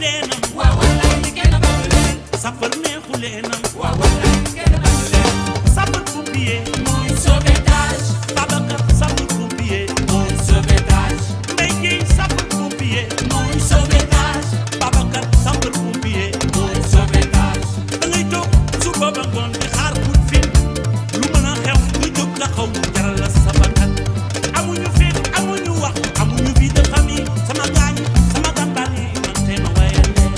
leenam waaw wallaay kenn bañu leen sapeur neexu leenam waaw wallaay kenn bañu leen sapeur pompier mooy sauvetage Babacar sapeur pompier mooy sauvetage Mbaye Gueye sapeur pompier mooy sauvetage Babacar sapeur pompier mooy sauvetage da ngay toog suba ba ngoon di xaar coup de fil lu mën a xew ñu jóg taxaw jaral la sa bakkan amuñu fit amuñu wax amuñu vie de famille sama gaañ sama gàmbaar yi man tey ma wayal leen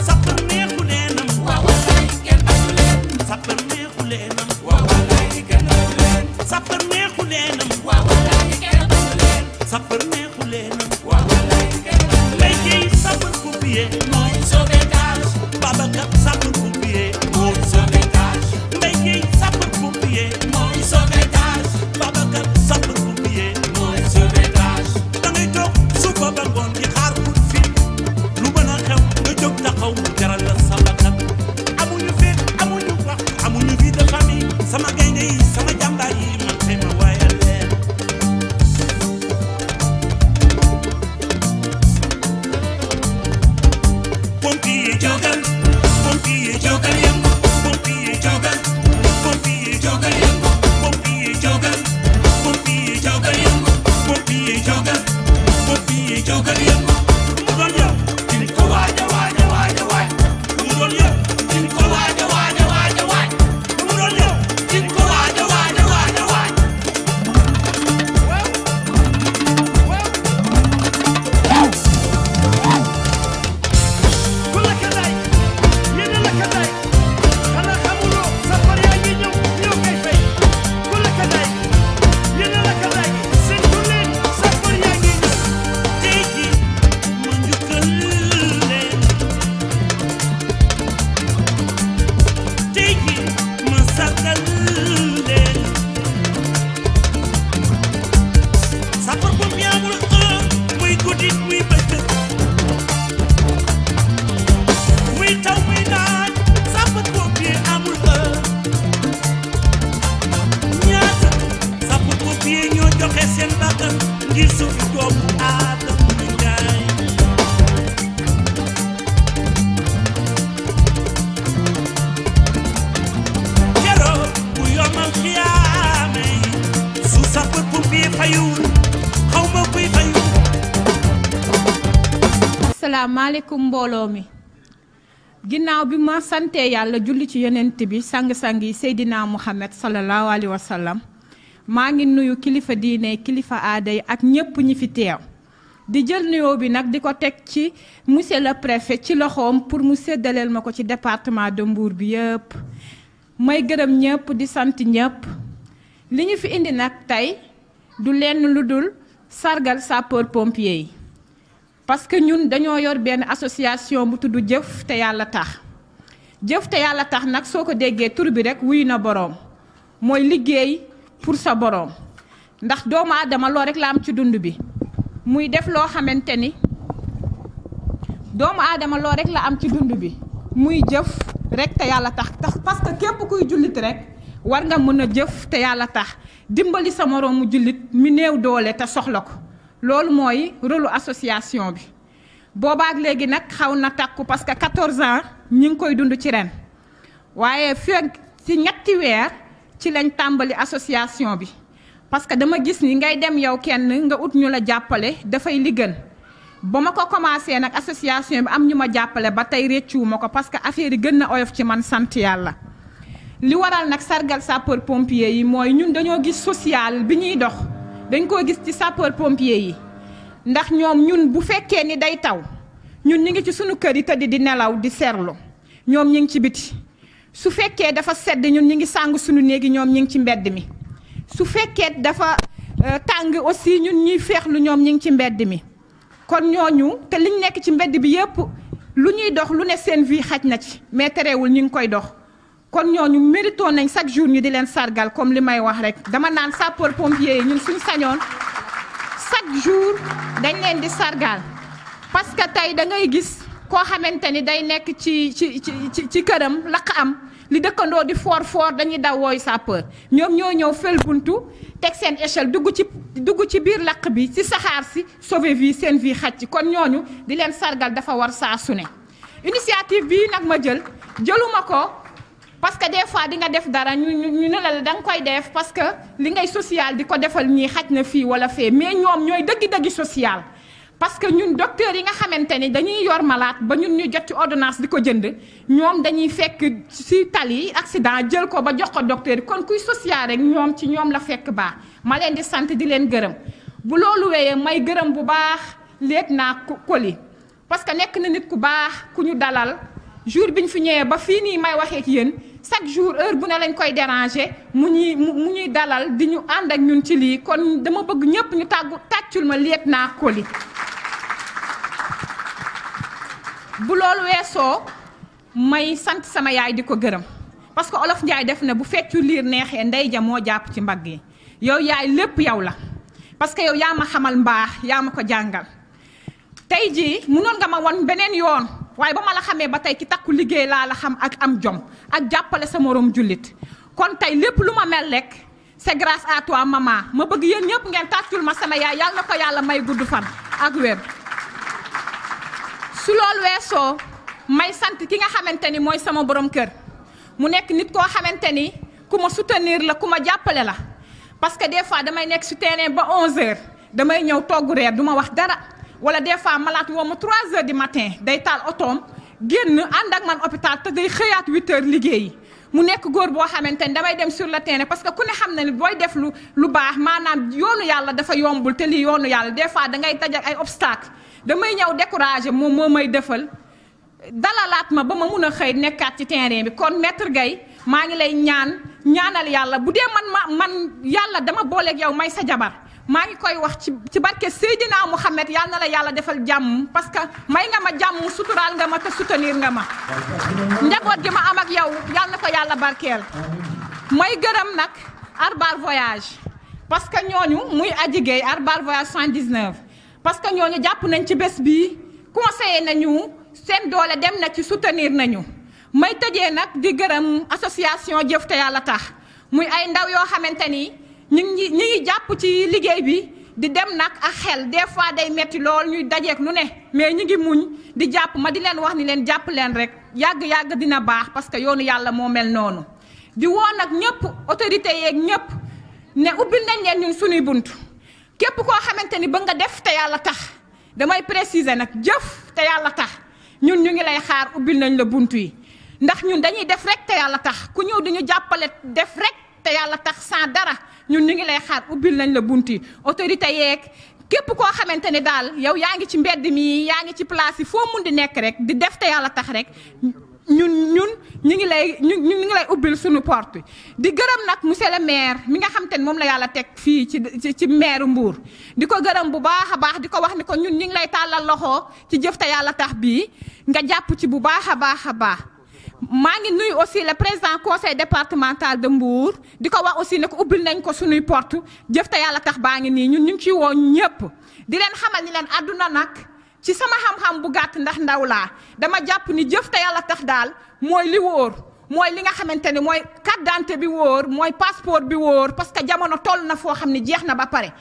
sapeur neexu leenam waaw wallaay kenn bañu leen sapeur neexu leenam waaw wallaay kenn bañu leen sapeur neexu leenam waaw wallaay kenn bañu leen sapeur neexu leenam waaw wallaay kenn bañu Mbaye leen Gueye sapeur pompier mooy sauvetage Babacar sapeur pompier mooy sauvetage Mbaye Gueye sapeur pompier mooy sauvetage Babacar sapeur pompier mooy sauvetage da ngay toog suba ba ngoon di xaar coup de fil lu mën a xew nga jóg taxaw jaral la sa bakkan amuñu fit amuñu wax amuñu vie de famille sama gaynde yi sama jàmbaar yi man tey ma waayal leen pompier jógal pompier jógal yëngu pompier jógal pompier jógal yëngu pompier jógal pompier jógal yëngu pompier jógal pompier jógal yëngu mu doon yow din ko waaja waaja waaja waaj mu doon yow din ko waaja waaja waaja waaj mu doon yow din ko waaja waaja waaja waaj ku la ka day yéen la ka day xanaa xamuloo safar yaa ngi ñëw ñoo koy fay ku la ka day yéen la ka day seen ku leen safar yaa ngi ñëw tey ji ma njukkal leen tey ji ma sargal leen sapeur pompier amul muy guddi muy bëccëg muy taw muy naaj sapeur pompier amul ñaata sapeur pompier ñoo joxe seen bakkan ngir sauver doomu aadama ñu njaay keroog bu yomal xiyaame yi su sapeur pompier fayul xaw ma kuy fayul asalaamaaleykum mbooloo mi ginnaaw bi ma sante yàlla julli ci yonent bi sang-sang yi Seydina Muhammad sallallahu alayhi wa sallam maa ngi nuyu kilifa diine kilifa aada yi ak ñépp ñi fi teew di jël nuyoo bi nag di ko teg ci monsieur le préfet ci loxoom pour mu séddaleel ma ko ci département de Mbour bi yëpp may gërëm ñëpp di sant ñëpp li ñu fi indi nag tey du lenn lu dul sargal sapeur pompier yi parce que ñun dañoo yor benn association bu tudd jëf te yàlla tax jëf te yàlla tax nag soo ko déggee tur bi rek wuyu na boroom mooy liggéey pour sa boroom ndax doomu aadama loo rek la am ci dund bi muy def loo xamante ni doomu aadama loo rek la am ci dund bi muy jëf rek te yàlla tax parce que képp kuy jullit rek war nga mën a jëf te yàlla tax dimbali sa moroomu jullit mi néew doole te soxla ko loolu mooy rôle association bi boobaak léegi nag xaw na takku parce que 14 ans ñi ngi koy dund ci ren waaye fekk ci ñetti weer ci lañ tàmbali association bi parce que dama gis ni ngay dem yow kenn nga ut ñu la jàppale dafay li gën ba ma ko commencé nag association bi am ñu ma jàppale ba tey réccuwuma ko parce que affaire yi gën na oyof ci man sant yàlla li waral nag sargal sapeur pompier yi mooy ñun dañoo gis social bi ñuy dox dañ koo gis ci sapeur pompier yi ndax ñoom ñun bu fekkee ni day taw ñun ñi ngi ci sunu kër yi tëdd di nelaw di seerlu ñoom ñi ngi ci biti su fekkee dafa sedd ñun ñi ngi sàng sunu néegi ñoom ñi ngi ci mbedd mi su fekkee dafa tàng aussi ñun ñuy feexlu ñoom ñi ngi ci mbedd mi kon ñooñu te liñ nekk ci mbedd bi yépp lu ñuy dox lu ne seen vie xaj na ci mais terewul ñu ngi koy dox kon ñooñu mérito nañ chaque jour ñu di leen sargal comme li may wax rek dama naan sapeur pompier yi ñun suñ sañoon chaque jour dañ leen di sargal parce que tey da ngay gis koo xamante ni day nekk ci këram lakk am li dëkkandoo di foor dañuy daw wooyu sapeur ñoom ñoo ñëw fel buntu teg seen échelle dugg ci biir lakk bi ci saxaar si sauver vie seen vie xaj ci kon ñooñu di leen sargal dafa war saa su ne initiative bii nag ma jëluma ko parce que des fois di nga def dara ñu ne la da nga koy def parce que li ngay social di ko defal ñii xaj na fii wala fee mais ñoom ñooy dëggi social parce que ñun docteur yi nga xamante ni dañuy yor malade ba ñun ñu jot ci ordonnance di ko jënd ñoom dañuy fekk ci tali accident jël ko ba jox ko docteur yi kon kuy social rek ñoom ci ñoom la fekk baax ma leen di sant di leen gërëm bu loolu wéyee may gërëm bu baax léeg naa Koli parce que nekk na nit ku baax ku ñu dalal jour bi ñu fi ñëwee ba fii nii may waxee ak yéen chaque jour heure bu ne lañ koy déranger mu ñuy dalal di ñu ànd ak ñun ci lii kon dama bëgg ñëpp ñu tàccul ma léeg naa Koli bu loolu weesoo may sant sama yaay di ko gërëm parce que Olof Njaay def na bu feccu liir neexee ndey ja moo jàpp ci mbagg yi yow yaay lépp yow la parce que yow yaa ma xamal mbaax yaa ma ko jàngal tey jii mënoon nga ma won beneen yoon waaye ba ma la xamee ba tey ki takku liggéey laa la xam ak am jom ak jàppale sa moroom jullit kon tey lépp lu ma mel rek c'est grâce à toi maman ma bëgg yéen ñëpp ngeen tàccul ma sama yaay yàlla na ko yàlla may gudd fan ak wér su loolu weesoo may sant ki nga xamante ni mooy sama borom kër mu nekk nit koo xamante ni ku ma soutenir la ku ma jàppale la parce que des fois damay nekk su terrain ba 11h damay ñëw togg reer du ma wax dara wala des fois malaat woo ma 3h du matin day taal otoom génn ànd ak man hôpital te day xëyaat 8h liggéeyi mu nekk góor boo xamante ni damay dem sur le terrain parce que ku ne xam na ni booy def lu baax maanaam yoonu yàlla dafa yombul te lii yoonu yàlla des fois dangay tajak ay obstacle damay ñëw découragé moom moo may defal dalalaat ma ba ma mun a xëy nekkaat ci terrain bi kon maître Gaye maa ngi lay ñaanal yàlla bu dee man yàlla dama booleeg yow may sa jabar maa ngi koy wax ci barke Seydina Mouhamed yàlla na la yàlla defal jàmm parce que may nga ma jàmm suturaal nga ma te soutenir nga ma njaboot gi ma am ak yow yàlla na ko yàlla barkeel may gërëm nag Arbar Voyage parce que ñooñu muy Adji Gueye Arbar Voyage 79 parce que ñooñu jàpp nañ ci bés bii conseillé nañu seen doole dem na ci soutenir nañu may tëjee nag di gërëm association jëf te yàlla tax muy ay ndaw yoo xamante ni ñu ngi jàpp ci liggéey bi di dem nag ak xel des fois day metti lool ñuy dajeek lu ne mais ñu ngi muñ di jàpp ma di leen wax ni leen jàpp leen rek yàgg dina baax parce que yoonu yàlla moo mel noonu di woo nag ñëpp autorité yeeg ñëpp ne ubbil nañ leen ñun suñuy bunt képp koo xamante ni ba nga def te yàlla tax damay préciser nag jëf te yàlla tax ñun ñu ngi lay xaar ubbil nañ la bunt yi ndax ñun dañuy def rek te yàlla tax ku ñëw di ñu jàppale def rek te yàlla tax sans dara ñun ñu ngi lay xaar ubbil nañ la bunt yi autorité yeeg képp koo xamante ni daal yow yaa ngi ci mbedd mi yaa ngi ci place yi foo mun di nekk rek di def te yàlla tax rek ñun ñu ngi lay ubbil suñu porte di gërëm nag monsieur le maire mi nga xam te ne moom la yàlla teg fii ci maire Mbour di ko gërëm bu baax a baax di ko wax ni ko ñun ñu ngi lay tàllal loxo ci jëf te yàlla tax bii nga jàpp ci bu baax a baax a baax maa ngi nuyu aussi le président conseil départemental de Mbour di ko wax aussi ne ko ubbil nañ ko suñuy porte jëf te yàlla tax baa ngi nii ñun ñu ngi ciy woo ñëpp di leen xamal ni leen àdduna nag ci sama xam-xam bu gàtt ndax ndaw laa dama jàpp ni jëf te yàlla tax daal mooy li wóor mooy li nga xamante ni mooy carte d'identité bi wóor mooy passeport bi wóor parce que jamono toll na foo xam ne jeex na ba pare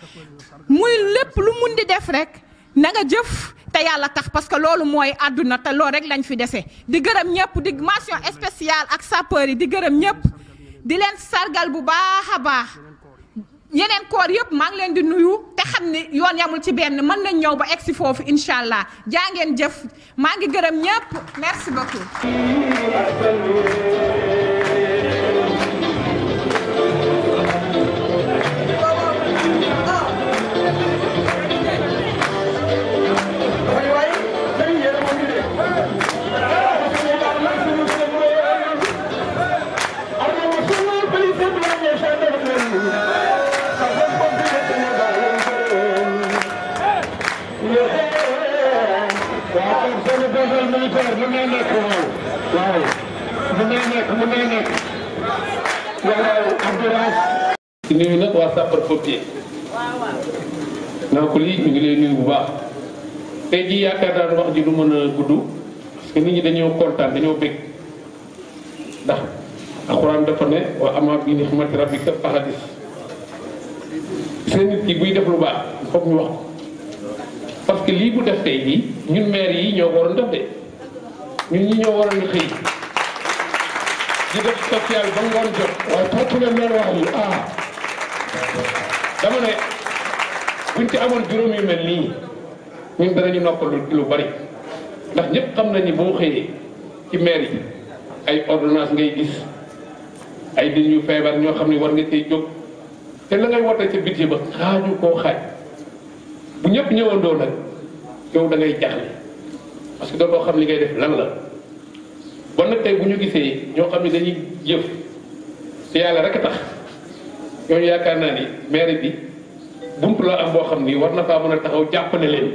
muy lépp lu mun di def rek na nga jëf te yàlla tax parce que loolu mooy àdduna te loolu rek lañ fi dese di gërëm ñëpp di mention spéciale ak sapeur yi di gërëm ñëpp di leen sargal bu baax a baax yeneen koor yëpp maa ngi leen di nuyu te xam ne yoon yamul ci benn mën nañ ñëw ba egsi foofu incha allah jaa ngeen jëf maa ngi gërëm ñëpp merci beaucoup. di nuyu nag waa sapeur pompier naa ko lii ñu ngi lay nuyu bu baax tey jii yaakaar naa wax ji du mën a gudd parce que nit ñi dañoo kontaan dañoo bëgg ndax alxuraan dafa ne wa amma bi ni'mati rabbika fahaddis seen nit ki buy def lu baax foog ñu wax ko parce que lii bu def tey jii ñun maire yi ñoo ko waroon def de ñun ñi ñoo waroon xëy di def social ba ngoon jot waaye tàcc na maire wax yi dama ne buñ ci amoon juróom yu mel nii ñun danañu noppalu ci lu bari ndax ñëpp xam nañu boo xëyee ci maire yi ay ordonnance ngay gis ay nit ñu feebar ñoo xam ne war nga cay jóg te la ngay wootee ca budget ba xaaju koo xaaj bu ñëpp ñëwandoo nag yow da ngay jaaxle parce que dootoo xam li ngay def lan la bon nag tey bu ñu gisee ñoo xam ne dañuy jëf te yàlla rek a tax ñooñu yaakaar naa ni maire bi buntu la am boo xam ni war na faa mën a taxaw jàppale leen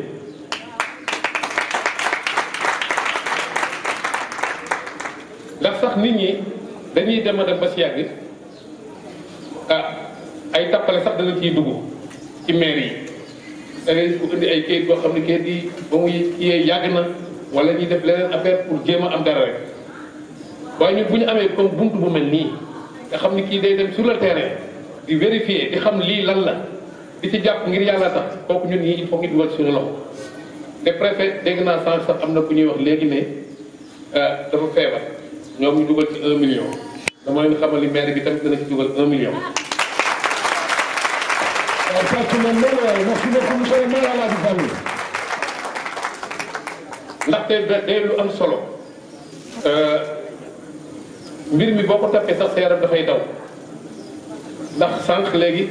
ndax sax nit ñi dañuy dem a dem ba si yàgg ay tappale sax dana ciy dugg ci maire yi da ngay ko indi ay kayit boo xam ne kayit yi ba muy kiyee yàgg na wala ñuy def leneen affaire pour jéem a am dara rek waaye ñun bu ñu amee comme buntu bu mel nii nga xam ni kii day dem sur le terrain di vérifier di xam lii lan la di ci jàpp ngir yàlla tax kooku ñun ñii il faut ñu dugal suñu loxo te préfet dégg naa sànq sax am na ku ñuy wax léegi ne dafa feebar ñoom ñu dugal ci 1 million dama leen xamal ni maire bi tamit dana ci dugal 1 million. ndaxte day lu am solo mbir mi boo ko tappee sax sa yaram dafay daw ndax sànq léegi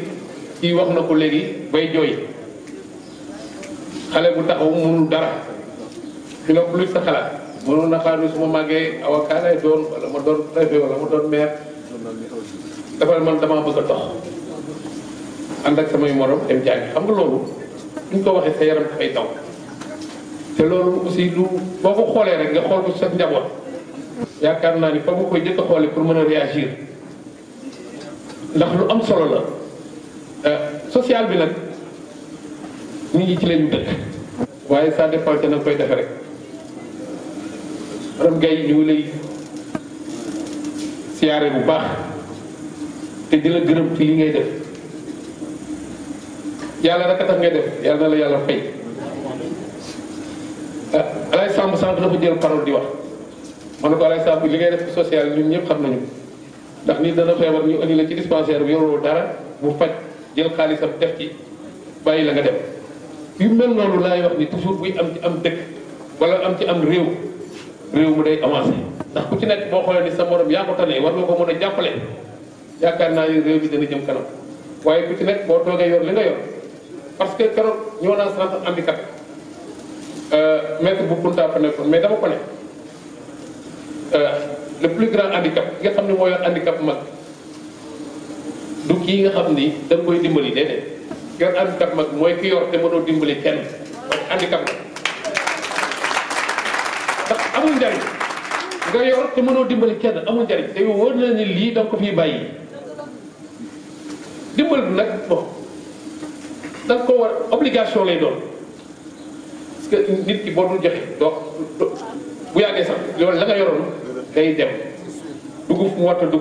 kii wax na ko léegi bay jooy xale bu taxaw mënul dara fi nga plus sa xalaat mënoon na xaar ni su ma màggee avocat lay doon wala ma doon préfet wala ma doon maire dafa man damaa bëgg a dox ànd ak samay morom dem jàngi xam nga loolu suñ ko waxee sa yaram dafay daw te loolu aussi lu boo ko xoolee rek nga xool ko sa njaboot yaakaar naa ni fa nga koy jëkk a xoolee pour mën a réagir ndax lu am solo la social bi nag nit ñi ci lañu dëkk waaye ça dépend te na koy defe rek madame Gaye ñu ngi lay siyaare bu baax te di la gërëm ci li ngay def yàlla rek a tax ngay def yàlla na la yàlla fay Alay Samb sànq dafa jël parole di wax ma ne ko Alay Samb li ngay def ci social ñun ñëpp xam nañu ndax nit dana feebar ñu indi la ci dispensaire bi yoroo dara bu faj jël xaalisam def ci bàyyi la nga dem yu mel noonu laay wax ni toujours buy am ci am dëkk wala am ci am réew mu day avancé ndax ku ci nekk boo xoolee ni sa morom yaa ko tane war nga ko mën a jàppale yaakaar naa ni réew bi dana jëm kanam waaye ku ci nekk boo toogee yor li nga yor parce que keroog ñoo naa centre handicap maître bu Kounta fa nekkoon mais dama ko ne le plus grand handicap ki nga xam ne moo yor handicap mag du kii nga xam ni da nga koy dimbali déedéet ki yor handicap mag mooy ki yor te mënoo dimbali kenn handicap la ndax amul njariñ nga yor te mënoo dimbali kenn amul njariñ te yow wóor na ni lii da nga ko fiy bàyyi dimbali bi nag bon da nga ko war obligation lay doon parce que nit ki boo dul joxe doo bu yàggee sax loolu la nga yoroon day dem dugg fu mu war a dugg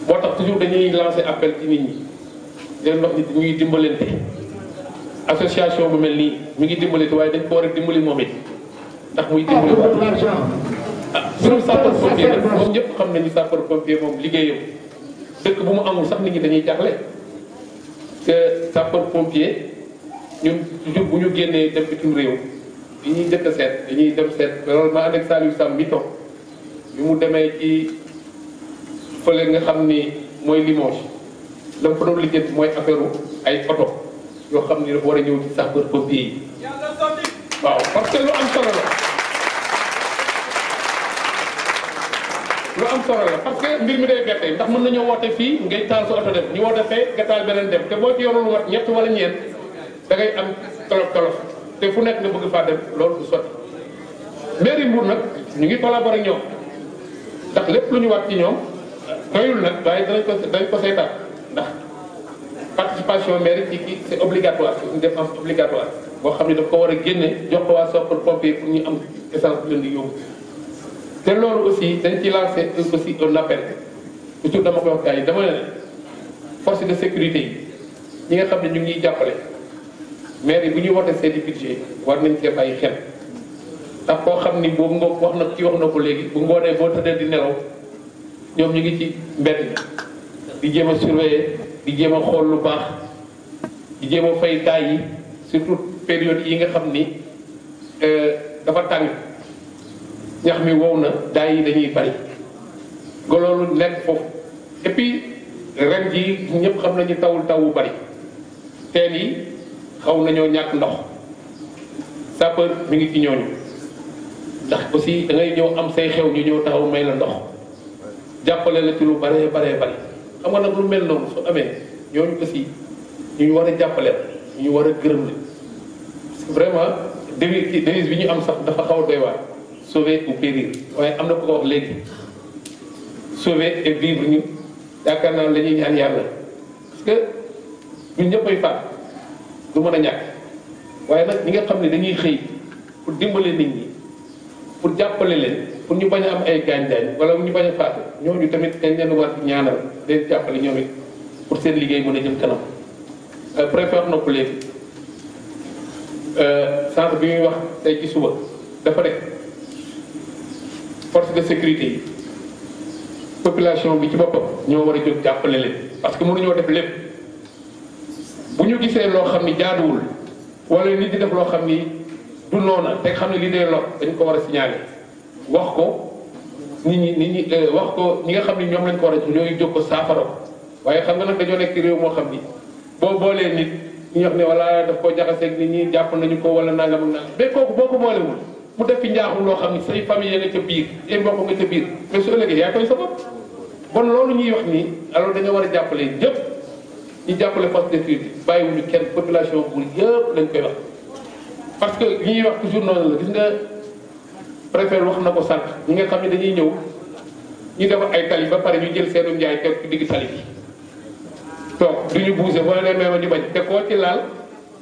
moo tax toujours dañuy lancer appel ci nit ñi leen wax nit ñuy dimbalante association bu mel nii mi ngi dimbalante waaye dañ ko war a dimbali moom it ndax muy dimbali mbirum sapeur pompier nag moom ñëpp xam nañu sapeur pompier moom liggéeyam dëkk bu mu amul sax nit ñi dañuy jaaxle que sapeur pompier ñun toujours bu ñu génnee dem bitim réew li ñuy jëkk a seet dañuy dem seet loolu ma ànd ak Saliou Sam mi toog bi mu demee ci fële nga xam ni mooy Limoges la mu fa doon lijjanti mooy affaire ay oto yoo xam ni dafa war a ñëw ci sapeur pompier yi waaw parce que lu am solo la lu am solo la parce que mbir mi day bette ndax mën nañoo woote fii ngay taal sa oto dem ñu woote fee nga taal beneen dem te boo ci yorul wat ñett wala ñeent da ngay am tolof te fu nekk nga bëgg faa dem loolu du sotti mairie Mbour nag ñu ngi collaborer ak ñoom ndax lépp lu ñu wat ci ñoom doyul nag waaye dañ ko seetaan ndax participation mairie ci kii c'est obligatoire c'est une dépense obligatoire boo xam ne daf ko war a génne jox ko waa sapeur pompier pour ñu am essence bu leen di yóbbu te loolu aussi dañ ci lancer aussi un appel toujours dama koy wax gars yi dama ne force de sécurité yi ñi nga xam ne ñu ngi ñuy jàppale maire yi bu ñuy wote seen i budget war nañ cee bàyyi xel ndax koo xam ni boobu nga wax na ci wax na ko léegi bu ngoonee boo tëddee di nelaw ñoom ñu ngi ci mbedd di jéem a surveiller di jéem a xool lu baax di jéem a fay daay yi surtout période yi nga xam ni dafa tàng ñax mi wow na daay yi dañuy bari nga loolu nekk foofu et puis ren ji ñëpp xam nañu tawul taw bu bari teen yi xaw nañoo ñàkk ndox sapeur mi ngi ci ñooñu ndax aussi da ngay ñëw am say xew ñu ñëw taxaw may la ndox jàppale la ci lu baree baree bari xam nga nag lu mel noonu su amee ñooñu aussi ñu war a jàppale ñu war a gërëm la parce que vraiment devise bi ñu am sax dafa xaw a doy waar sauver ou périr waaye am na ko wax léegi sauver et vivre ñu yaakaar naa la ñuy ñaan yàlla parce que ñun ñëpp ay faat du mën a ñàkk waaye nag ñi nga xam ne dañuy xëy pour dimbale nit ñi pour jàppale leen pour ñu bañ a am ay gaañ-gaañ wala ñu bañ a faatu ñooñu tamit dañ leen war di ñaanal leen jàppale ñoom it pour seen liggéey mën a jëm kanam préfet wax na ko léegi centre bi muy wax tey ci suba dafa rek force de sécurité yi population bi ci boppam ñoo war a jóg jàppale leen parce que mënuñoo def lépp bu ñu gisee loo xam ni jaaduwul wala nit di def loo xam ni du noona te xam ne li dee lor dañ ko war a signaler wax ko nit ñi wax ko ñi nga xam ni ñoom lañ ko war a ñooy jóg ko saafara ko waaye xam nga nag dañoo nekk réew moo xam ni boo boolee nit ñu wax ne wala daf koo jaxaseeg nit ñi jàpp nañu ko wala nangam ak nangam mais kooku boo ko boolewul mu def fi njaaxum loo xam ni say famille nga ca biir say mbokk nga ca biir mais su ëllëgee yaa koy sa bopp bon loolu ñuy wax nii alors dañoo war a jàppale ñëpp ñu jàppale force de sécurité bàyyiwuñu kenn population bu yëpp lañ koy wax parce que li ñuy wax toujours noonu la gis nga préfet wax na ko sànq ñi nga xam ne dañuy ñëw ñu def ay tali ba pare ñu jël seenu njaay teg ci digg tali bi toog duñu bougé boo nee meema ñu bañ te koo ci laal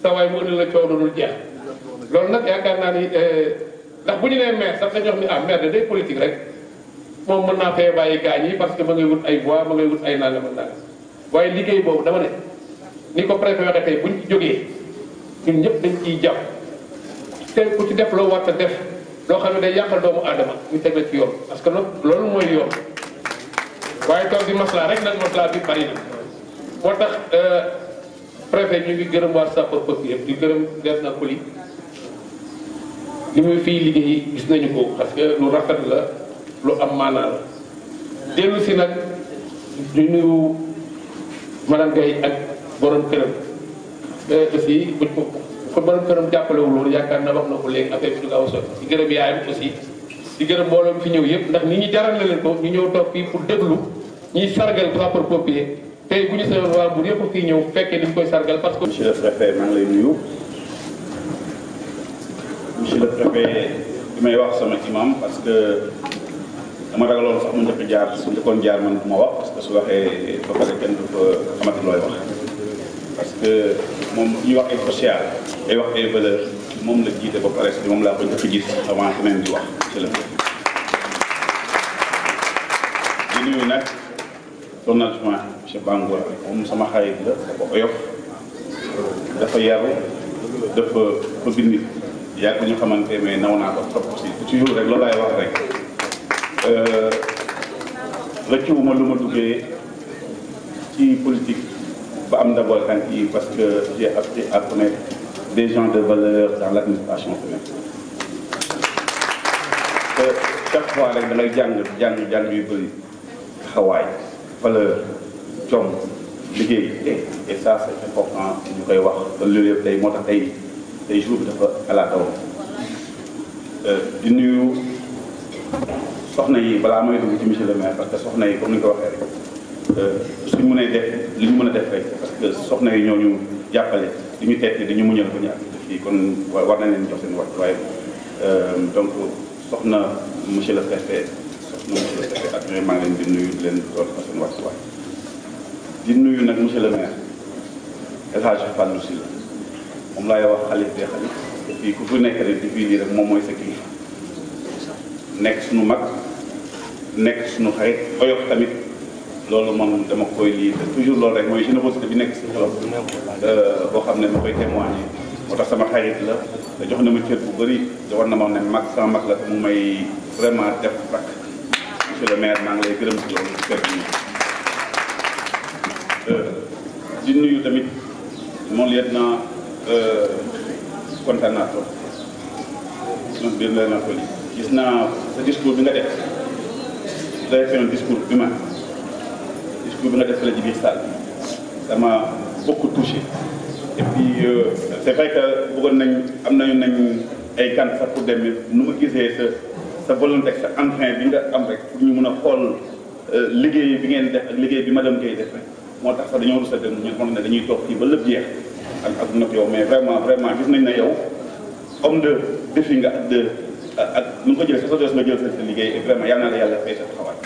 sa waay mu ëndi la coow dul jeex loolu nag yaakaar naa ni ndax bu ñu nee maire sax dañu wax ni ah maire de day politique rek moom mën naa fee bàyyi gaañ yi parce que ma ngay wut ay voix ma ngay wut ay nangam ak nangam waaye liggéey boobu dama ne ni ko préfet waxee tey buñ ci jógee ñun ñëpp dañ ciy jàpp te ku ci def loo war a def loo xam ne day yàqal doomu aadama ñu teg la ci yoon parce que loolu mooy yoon waaye toog di maslaa rek nag maslaa bi bari na moo tax préfet ñu ngi gërëm waa sapeurs-pompiers yëpp di gërëm des na poli li muy fii liggéey gis nañu ko parce que lu rafet la lu am maanaa la dellu si nag di nuyu madame Gaye ak borom këram aussi buñ ko borom këram jàppalewul loolu yaakaar na wax na ko léegi affaire bi du gaaw a sotti di gërëm yaayam aussi di gërëm mbooloo mi fi ñëw yëpp ndax nit ñi jaral na leen ko ñu ñëw toog fii pour déglu ñuy sargal sapeurs-pompiers tey bu ñu seyoon waa Mbour yëpp fii ñëw fekkee niñ koy sargal parce que monsieur le préfet maa ngi lay nuyu monsieur le préfet li may wax sama imam parce que dama ragaloon sax mu njëkk jaar su njëkkoon jaar man du ma wax parce que su waxee ba pare kenn du fa xamante looy wax parce que moom ñuy wax ay social ay wax ay valeur moom la jiite ba pare si moom laa ko njëkk gis avant keneen di wax monsieur le préfet di nuyu nag son adjoint monsieur Bangoura moom sama xarit la dafa oyof dafa yaru dafa bëgg nit yàgg ñu xamante mais naw naa ko trop aussi toujours rek loolu laay wax rek rëccuwuma lu ma duggee ci politique ba am d'abord tànk yi parce que j'ai appris à connaître des gens de valeur dans l'administration féminine te chaque fois rek da ngay jàng yu bëri xawaay valeur jom liggéey et ça c'est important ñu koy wax loolu yëpp tey moo tax tey jour bi dafa ala daw di nuyu soxna yi balaa may dugg ci monsieur le maire parce que soxna yi comme ni nga ko waxee rek suñ mënee def li ñu mën a def rek parce que soxna yi ñoo ñu jàppale di ñu teet di ñu muñal ba ñu ak fii kon war nañ leen jox seen wax waaye donc soxna monsieur le préfet monsieur le préfet ak ñooy maa ngi leen di nuyu di leen doon fa seen wàccuwaay di nuyu nag monsieur le maire El Hadj Fallou Sylla moom laay wax xalif de xalif te fii ku fi nekk rek di fii lii rek moom mooy sa kilifa nekk suñu mag nekk suñu xarit oyof tamit loolu moom dama koy lii te toujours loolu rek mooy générosité bi nekk si xelam boo xam ne ma koy témoigner moo tax sama xarit la te jox na ma cër bu bëri te war na ma ne mag sama mag la te mu may vraiment def rak monsieur le maire maa ngi lay gërëm si loolu kër gi di nuyu tamit mon lieutenant kontaan naa trop donc biir la na ko lii gis naa sa discours bi nga def day fait un discours humain discours bi nga def la ci biir salle bi dama beaucoup touché et puis c'est vrai que bëggoon nañ am nañ ay kan sax pour dem nu ma gisee sa volonté sa entrain bi nga am rek pour ñu mën a xool liggéey bi ngeen def ak liggéey bi madame Guèye def rek moo tax sax dañoo rus a dem ñu xam ne dañuy toog fii ba lépp jeex ak nag yow mais vraiment gis nañ ne yow homme de défi nga ak nu nga ko jëlee sa des nga jël sa liggéey et vraiment yal na la yàlla fay sa taxawaay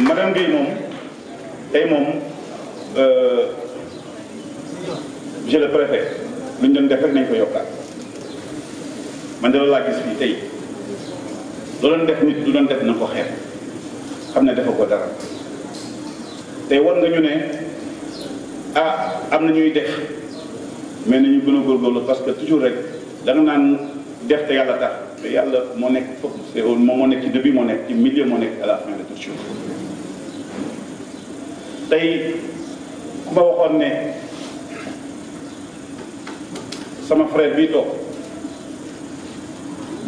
madame Guèye moom tey moom monsieur le préfet lu ñu doon def rek nañ ko yokkaat man de loolu laa gis fii tey loolu doon def nit lu doon def na ko xeex xam ne dafa ko dara tey war nga ñu ne am na ñuy def mais nañu gën a góorgóorlu parce que toujours rek da nga naan def te yàlla tax te yàlla moo nekk foofu c'est moom moo nekk ci début moo nekk ci milieu moo nekk à la fin de toute chose tey ku ma waxoon ne sama frère bii toog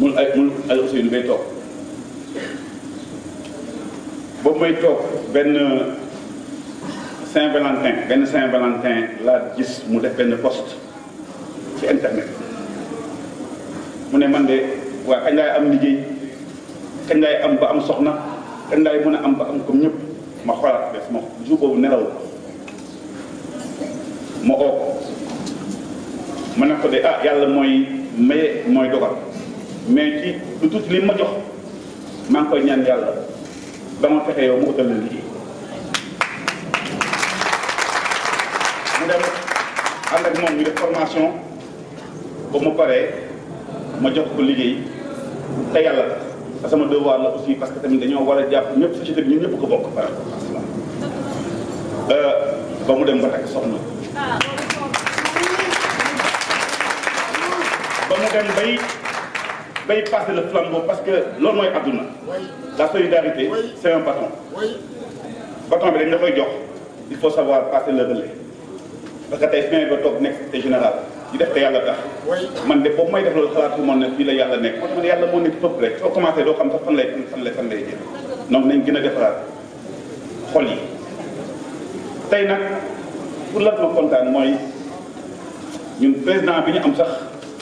mul ay Ousseynou bay toog boobu may toog benn Saint-Valentin laa gis mu def benn post ci internet mu ne man de waa kañ laay am liggéey kañ laay am ba am soxna kañ laay mën a am ba am comme ñëpp ma xoolaat def ma jour boobu nelaw ma oo ko ma ne ko de yàlla mooy maye mooy dogal mais ci lu tuuti li ma jox maa ngi koy ñaan yàlla ba ma fexe yow mu utal la liggéey mu dem ànd ak moom ñu def formation ba mu paree ma jox ko liggéey te yàlla te sama devoir la aussi parce que tamit dañoo war a jàpp ñëpp société bi ñun ñëpp ko bokk par ba mu dem ba takk soxna ba mu dem bay passer le flambeau parce que loolu mooy àdduna la solidarité c'est un bâton bâton bi dañ la koy jox il faut savoir passer le relais parce que tey su ba toog nekk secrétaire général di def te yàlla tax man de boobu may def loolu xalaatu moon ne fii la yàlla nekk moo tax man yàlla moo nekk fëpp rek soo commencé doo xam sax fan lay jël donc nañ gën a defaraat xol yi tey nag pour la ma kontaan mooy ñun président bi ñu am sax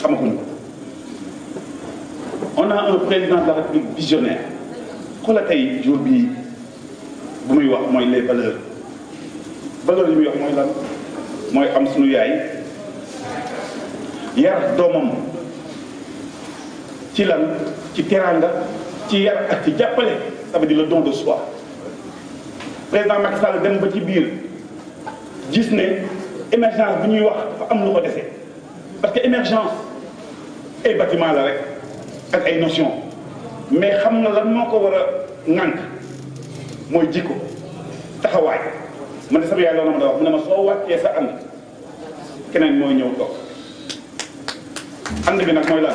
xamaguñu ko on a un président de la République visionnaire xoolal tey jour bii bu muy wax mooy les valeurs yi muy wax mooy lan mooy am suñu yaay yar doomam ci lan ci teraanga ci yar ak ci jàppale ça veut dire le don de soi président Macky Sall dem ba ci biir gis ne émergence bi ñuy wax dafa am lu ko dese parce que émergence ay bâtiment la rek ak ay notion mais xam nga lan moo ko war a ŋànk mooy jikko taxawaay man de sama yaay loolu ma da wax mu ne ma soo wàccee sa ànd keneen mooy ñëw toog ànd bi nag mooy la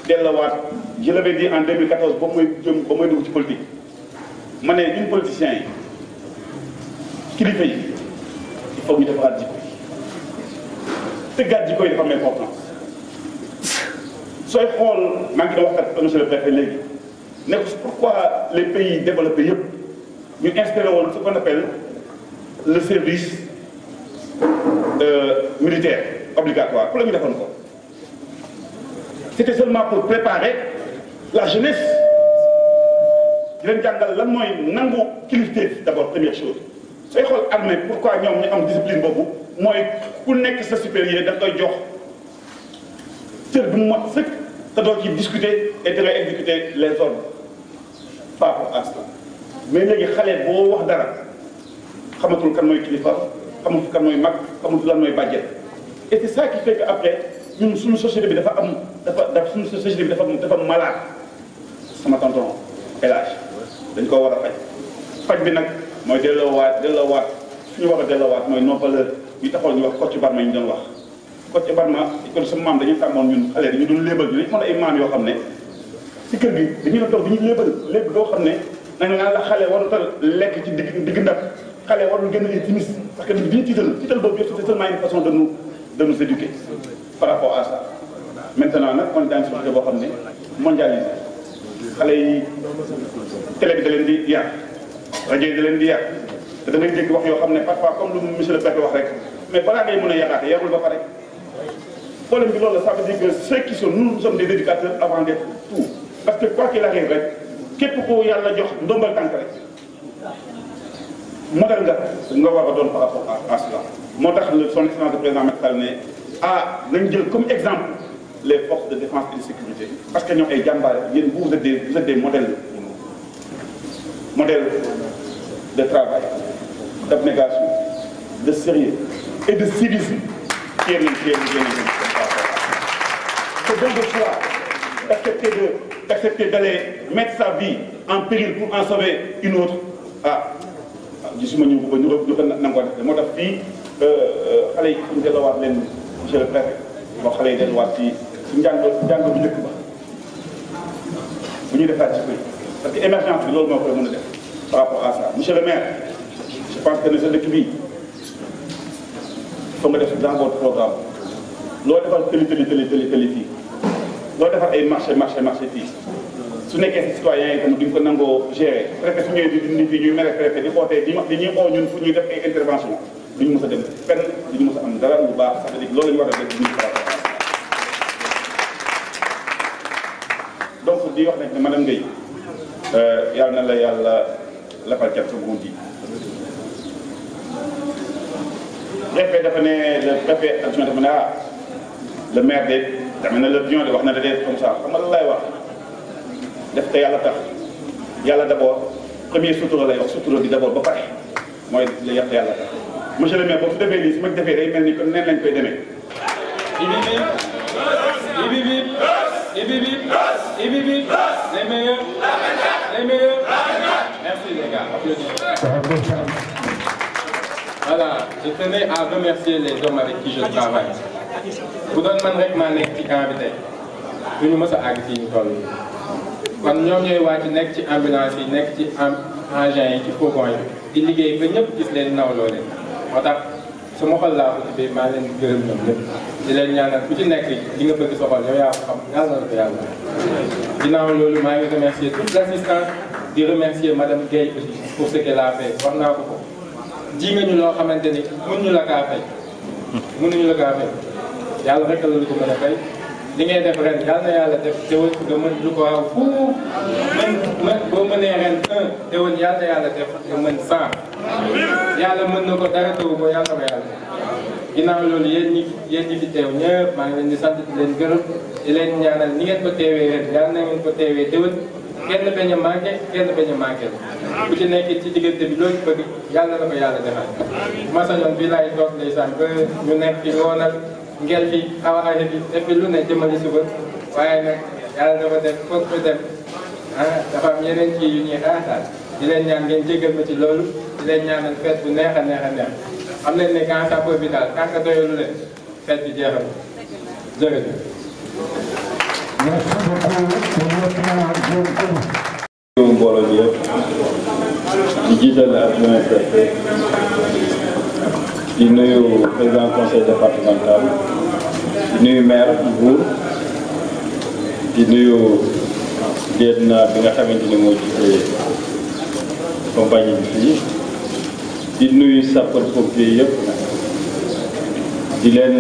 dellawaat je l'avais dit en 2014 ba mooy dugg ci politique ma ne ñun politiciens yi kilifa yi il faut ñu defaraat jikko yi tëggaat jikko yi dafa am importance sooy xool maa ngi doon wax ak monsieur le préfet léegi ne pourquoi les pays développés yëpp ñu instauré woon ce qu'on appelle le service militaire obligatoire pour la ñu defoon ko c'était seulement pour préparer la jeunesse di leen jàngal lan mooy nangu kilifteef d'abord première chose sooy xool armée pourquoi ñoom ñu am discipline boobu mooy ku nekk sa supérieur da koy jox cër bu mu mat sëkk te doo ci discuter et de exécuter les ordres par rapport à cela mais léegi xale boo wax dara xamatul kan mooy kilifa xamatul kan mooy mag xamatul lan mooy bàjjet et c'est ça qui fait que après ñun suñu société bi dafa am suñu société bi dafa malade sama tonton El Hadj dañ ko war a faj bi nag mooy delloowaat suñu war a delloowaat mooy nos valeurs yi taxoon ñu wax Kocc Barma ñu doon wax Kocc Barma kon sama maam dañuy tàmmoon ñun xale dañu doon léebal bi dañu mën ay maam yoo xam ne si kër gi dañu la toog dañuy léeb doo xam ne nañ naan la xale warut a lekk ci digg ndab xale warul gën a timis parce que bi ñu tiital boobu yëpp c'est seulement une façon de nous éduquer par rapport à ça. Maintenant nag on est dans une société boo xam ne mondialisé xale yi télé bi da leen di yàq rajo yi da leen di yàq te da ngay dégg wax yoo xam ne parfois comme lu monsieur le préfet wax rek mais balaa ngay mën a yàqaate yarul ba pare problème bi loolu la ça veut dire que ceux qui sont nous sommes des éducateurs avant d'être tout parce que quoi qu'il arrive rek képp ko yàlla jox ndombal tànk rek modèle nga war a doon par rapport à cela moo tax son excellence de président Macky Sall ne nañ jël comme exemple les forces de défense et de sécurité parce que ñoom ay jàmbaar yéen vous êtes des modèles de travail d'abnégation de sérieux et de civisme c'est donc de choix d'accepter d'aller mettre sa vie en péril pour en sauver une autre gisuma ñu ko nangoo def moo tax fii xale yi fu ñu delluwaat leen monsieur le préfet boo xale yi delluwaat ci njàng bu njëkk ba bu ñuy defaat ci parce que émergence bi loolu moo koy mën a def par rapport à ça monsieur le maire je pense que ne sa dëkk bii foog nga def dans votre programme loo defal tëli fii loo defar ay marché fii su nekkee si citoyen yi tamit duñ ko nangoo gérer préfet su ñëwee di dindi fii ñuy mere préfet di xootee di ñuy oo ñun fu ñuy def ay intervention duñu mës a dem fenn duñu mës a am dara lu baax sax léegi loolu la ñu war a def duñu donc di wax nag ne madame Gueye yàlla na la yàlla lafal cat sa nguur gi préfet dafa ne le préfet adjoint dafa ne le maire de dama ne le pion de wax na da dee comme ça xam nga lan lay wax def te yàlla tax yàlla d'abord premier sutura lay wax sutura bi d'abord ba pare mooy la yàq yàlla tax monsieur le maire boo su defee lii su ma defee day mel ni kon neen lañ koy demee. Ibi, les meilleurs. Merci les gars, applaudissez. Voilà, je tenais à remercier les hommes avec qui je travaille. bu doon man rek maa nekk ci camp bi tey du ñu mës a àgg fii ñu toll kon ñoom ñooy wàcc nekk ci ambulance yi nekk ci engins yi ci fourgon yi di liggéey ba ñëpp gis leen nawloo leen moo tax su ma xol laa ko tuddee maa leen gërëm ñoom ñëpp di leen ñaanal ku ci nekk li nga bëgg sa xol yow yaa ko xam yàlla na ko yàlla. ginnaaw loolu maa ngi remercier toute l'assistance di remercier madame Gueye aussi pour ce qu'elle a fait wax naa ko ko ji nga ñu loo xamante ni mënuñu la kaa fay mënuñu la kaa fay yàlla rek la ko mën a fay li ngay def ren yàlla na yàlla def teewul nga mën lu ko waaw fuuf mën boo mënee ren 1 teewul yàlla na yàlla def nga mën 100 yàlla mën na ko dara taw ko yàlla ko yàlla ginnaaw loolu yéen ñi fi teew ñëpp maa ngi leen di sant di leen gërëm di leen ñaanal ni ngeen ko teewee ren yàlla na ngeen ko teewee déwén kenn bañ a manqué ku ci nekk ci diggante bi loolu bëgg yàlla na ko yàlla defal ma sañoon fii laay toog ndeysaan ba ñu nekk fi ngoonal ngel fi xawaare bi def fi lu ne jëmale suba waaye nag yàlla dafa def foog ñu dem dafa am yeneen kii yu ñuy xaar di leen ñaan ngeen jégal ma ci loolu di leen ñaanal fête bu neex a neex a neex xam leen ne quand sapeur bi daal tant que doyalu leen fête bi jeexal jërëjëf. mbooloo bi yëpp di jiital adjoint préfet di nuyu président conseil départemental di nuyu maire Mbour di nuyu lieutenant bi nga xamante ni moo jiite compagnie bi fii di nuyu sapeur pompier yëpp di leen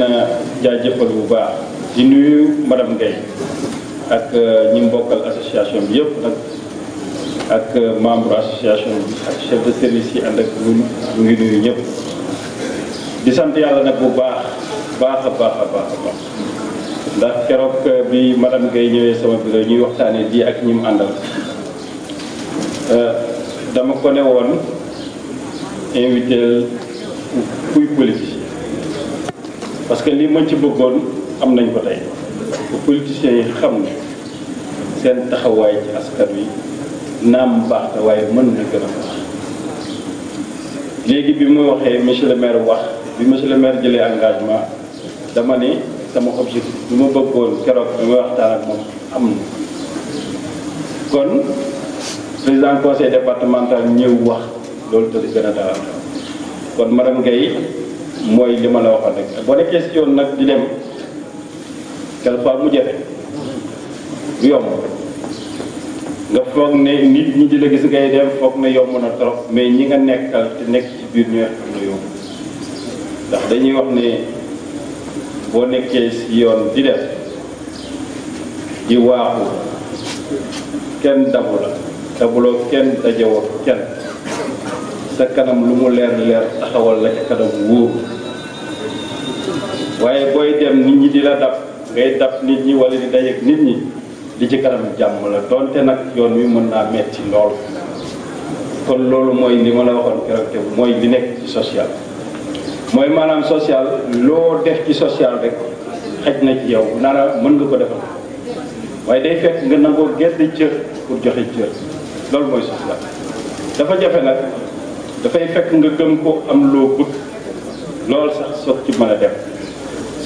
jaajëfal bu baax di nuyu madame Gueye ak ñi mbokkal association bi yëpp nag ak membre association bi ak chef de service yi ànd ak ñun ñu ngi nuyu ñëpp di sant yàlla nag bu baax a baax ndax keroog bi madame Gueye ñëwee sama bureau ñuy waxtaanee di ak ñi mu àndal dama ko ne woon invité kuy politique parce que li ma ci bëggoon am nañ ko tey politiciens yi xam ne seen taxawaay ci askan wi naam baax na waaye mën na gën a baax léegi bi mu waxee monsieur le maire wax bi monsieur le maire jëlee engagement dama ne sama objectif bi ma bëggoon keroog bi ma waxtaan ak moom am na kon président conseil départemental ñëw wax loolu te di gën a dalal kon madame Guèye mooy li ma la waxoon rek boo nekkee si yoon nag di dem quelquefois mu jafe du yomb nga foog ne nit ñi di la gis ngay dem foog ne yomb na trop mais ñi nga nekkal te nekk ci biir ñooy xam ne yomb ndax dañuy wax ne boo nekkee si yoon di def di waaxu kenn dabu la dabuloo kenn dajewoo kenn sa kanam lu mu leer leer taxawal la ca kanam wóoru waaye booy dem nit ñi di la dab ngay dab nit ñi wala di dajeek nit ñi li ci kanam jàmm la donte nag yoon wi mën naa metti lool kon loolu mooy li ma la waxoon keroog te mooy li nekk ci social mooy maanaam social loo def ci social rek xaj na ci yow nara mën nga ko defal waaye day fekk nga nangoo gerte cër pour joxe cër loolu mooy social dafa jafe nag dafay fekk nga gëm ko am loo bëgg loolu sax soog ci mën a def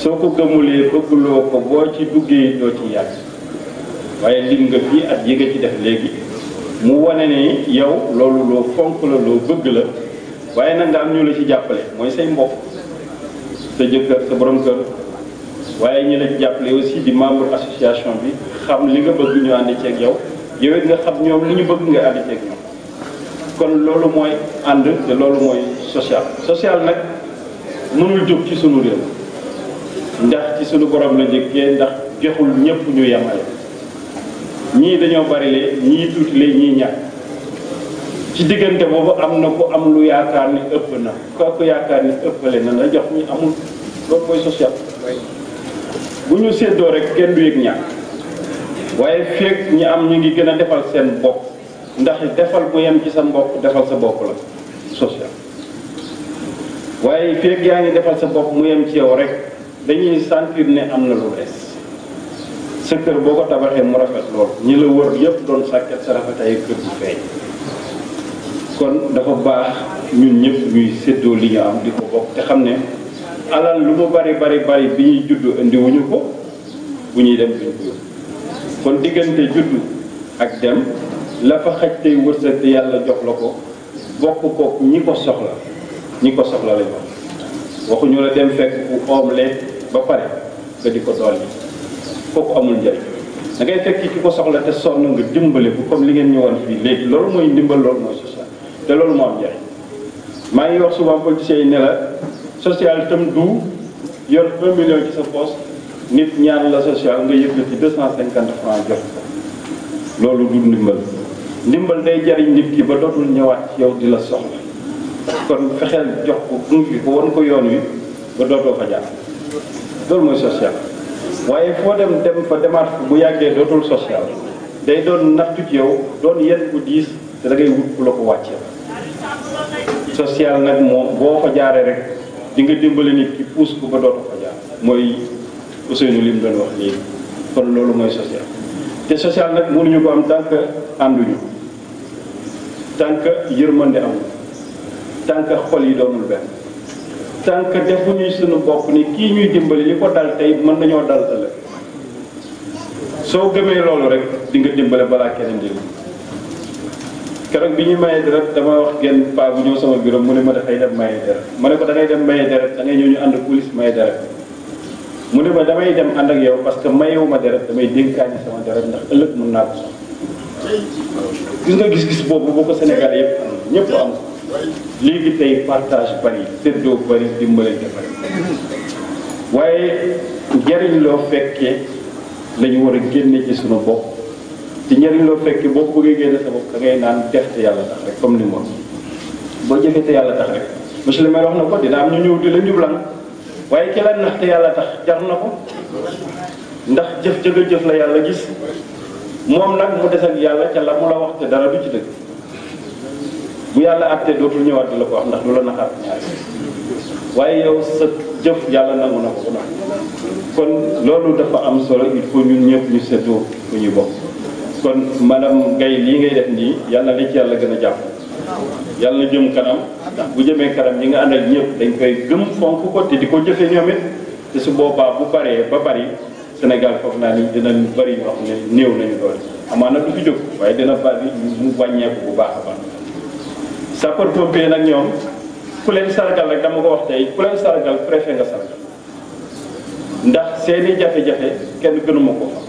soo ko gëmulee bëgguloo ko boo ci duggee doo ci yàgg waaye lim nga fii at yi nga ci def léegi mu wane ne yow loolu loo fonk la loo bëgg la waaye nag nga am ñu la ci jàppale mooy say mbokk sa jëkkër sa borom kër waaye ñu la ci jàppale aussi di membre association bi xam li nga bëgg ñu ànd ceeg yow yow it nga xam ñoom li ñu bëgg nga ànd ceeg ñoom kon loolu mooy ànd te loolu mooy social social nag mënul jóg ci sunu réew ndax ci sunu borom la njëkkee ndax joxul ñëpp ñu yemale ñii dañoo bari le ñii tuuti le ñii ñàkk ci diggante boobu am na ku am lu yaakaar ni ëpp na kooku yaakaar ni ëppale na la jox ñi amul loolu mooy social bu ñu séddoo rek kenn du yëg ñàkk waaye feek ñi am ñu ngi gën a defal seen bopp ndax defal bu yem ci sa mbokk defal sa bopp la social waaye feek yaa ngi defal sa bopp mu yem ci yow rek dañuy sentir ne am na lu des sa kër boo ko tabaxee mu rafet lool ñi la wër yëpp doon sàkket sa rafetaay kër bu feeñ kon dafa baax ñun ñëpp ñuy séddoo li ñu am di ko bokk te xam ne alal lu mu bari bari bari bi ñuy juddu indiwuñu ko bu ñuy dem duñ ko kon diggante juddu ak dem la fa xaj tey wërsëg te yàlla jox la ko bokk kook ñi ko soxla lañ wax waxuñu la dem fekk bu oomle ba pare nga di ko dolli kooku amul njëriñ da ngay fekk ki ko soxla te sonn nga dimbale ko comme li ngeen ñëwoon fii léegi loolu mooy ndimbal loolu mooy social te loolu moo am njëriñ maa ngi wax souvent politiciens yi ne la social itam du yor 1 million ci sa poche nit ñaan la social nga yëkkati 250 francs jox ko loolu du ndimbal day jariñ nit ki ba dootul ñëwaat ci yow di la soxla kon fexeel jox ko gunge ko won ko yoon wi ba dootoo fa jaar loolu mooy social waaye foo dem fa demaat bu yàggee dootul social day doon nattu ci yow doon yenn bu diis te da ngay wut ku la ko wàccee social nag moom boo fa jaaree rek di nga dimbale nit ki puus ko ba dootoo fa jaar mooy Ousseynou li mu doon wax léegi kon loolu mooy social te social nag mënuñu ko am tant que ànduñu tant que yërmande amul tant que xol yi doonul benn tant que defuñuy suñu bopp ni kii ñuy dimbali li ko dal tey mën nañoo dal ëllëg soo gëmee loolu rek di nga dimbale balaa keneen di keroog bi ñu mayee deret dama wax genn paa bu ñëw sama bureau mu ne ma dafay dem mayee deret ma ne ko da ngay dem mayee deret da ngay ñëw ñu ànd police mayee deret mu ne ma damay dem ànd ak yow parce que mayewuma deret damay dénkaani sama deret ndax ëllëg mën naa ko soxla gis nga gis-gis boobu boo ko Sénégal yëpp am ñëpp am léegi tey partage bari séddoo bari dimbalante bari waaye njariñ loo fekkee la ñu war a génne ci sunu bopp te njariñ loo fekkee boo ko bëggee génne sa bopp da ngay naan def te yàlla tax rek comme ni moom boo jëfee te yàlla tax rek monsieur le maire wax na ko dina am ñu ñëw di la njublan waaye ki la nax te yàlla tax jar na ko ndax jëf jëga jëf la yàlla gis moom nag mu des ak yàlla ca la mu la wax te dara du ci dëgg bu yàlla àttee dootul ñëwaat di la ko wax ndax du la naxaat ñaari waaye yow sa jëf yàlla nangu na ko kon loolu dafa am solo il faut ñun ñëpp ñu seddoo fu ñu bokk kon madame Gaye lii ngay def nii yàlla na ci yàlla gën a jàpp yàlla na jëm kanam ndax bu jëmee kanam ñi nga àndal ñëpp dañ koy gëm fonk ko te di ko jëfee ñoom it te su boobaa bu baree ba bari Sénégal foog naa ni dina bari ñoo xam ne néew nañu doole amaana du fi jóg waaye dina bari mu wàññeeku bu baax a baax sapeur pompier nag ñoom ku leen sargal rek dama ko wax tey ku leen sargal préfet nga sargal ndax seeni jafe-jafe kenn gënuma ko fa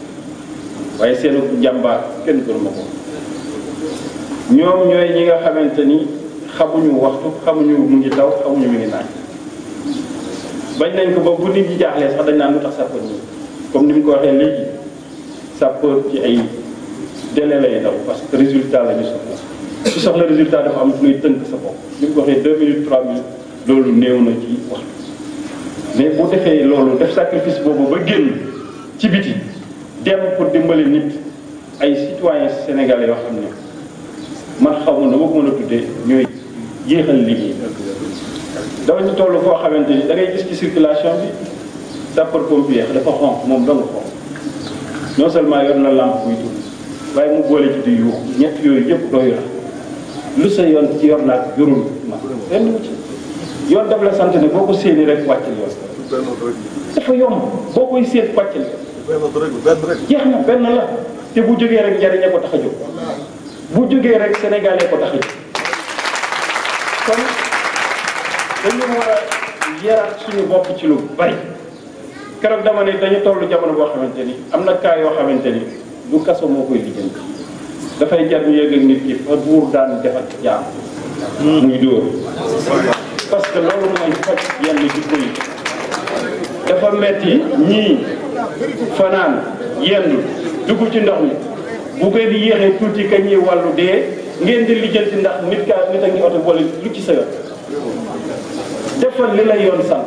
waaye seenu njàmbaar kenn gënuma ko ñoom ñooy ñi nga xamante ni xamuñu waxtu xamuñu mu ngi taw xamuñu mu ngi naaj bañ nañ ko ba bu nit ñi jaaxlee sax dañ naan lu tax sapeur ñi comme ni mu ko waxee léegi sapeur ci ay délai lay daw parce que résultat la ñu soxla su soxla résultat dafa am luy tënk sa bopp ni mu ko waxee 2 minutes 3 minutes loolu néew na ci waxtu mais bu defee loolu def sacrifice boobu ba génn ci biti dem pour dimbali nit ay citoyens sénégalais yoo xam ne man xaw ma na ma ko mën a tuddee ñooy yéexal liggéey dafa ñu toll foo xamante ni da ngay gis ci circulation bi sapeur pompier dafa xonq moom dong xonq non seulement yor na lampe buy tudd waaye mu boole ci di yuux ñett yooyu yëpp doy la lu sa yoon ci yor naag yorul ma benn wu ci yoon daf la sant ne boo ko séeni rek wàccal yoon dafa yomb boo koy séet wàccal yoon jeex na benn la te bu jógee rek njariñe ko tax a jóg bu jógee rek sénégalais ko tax a jóg kon dañu war a yaraat suñu bopp ci lu bari keroog dama ne dañu tollu jamono boo xamante ni am na cas yoo xamante ni du kaso moo koy lijjanti dafay jar ñu yëg ak nit ki fa buur daan defal jaam muy dóor parce que loolu mooy faj yenn jikko yi dafa metti ñii fanaan yendu dugg ci ndox mi bu koy di yéexee tuuti ka ñuy wàllu dee ngeen di lijjanti ndax nit a ngi oto boole lu ci sa yoon defal li la yoon sant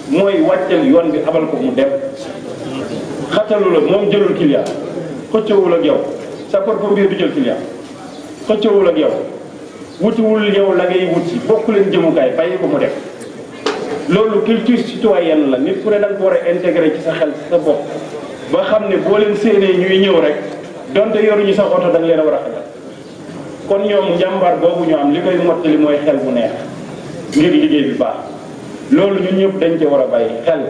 mooy wàccal yoon bi abal ko mu dem xatalu la moom jëlul client xëccowul ak yow sapeur pompier du jël client xëccowul ak yow wutiwul yow la ngay wut si bokku leen jëmukaay bàyyi ko mu def loolu culture citoyenne la nit ku ne da nga ko war a intégré ci sa xel sa bopp ba xam ne boo leen séenee ñuy ñëw rek donte yoruñu sa oto da nga leen a war a xajal kon ñoom njàmbaar boobu ñu am li koy mottali mooy xel bu neex ngir liggéey bi baax loolu ñun ñëpp dañ ci war a bàyyi xel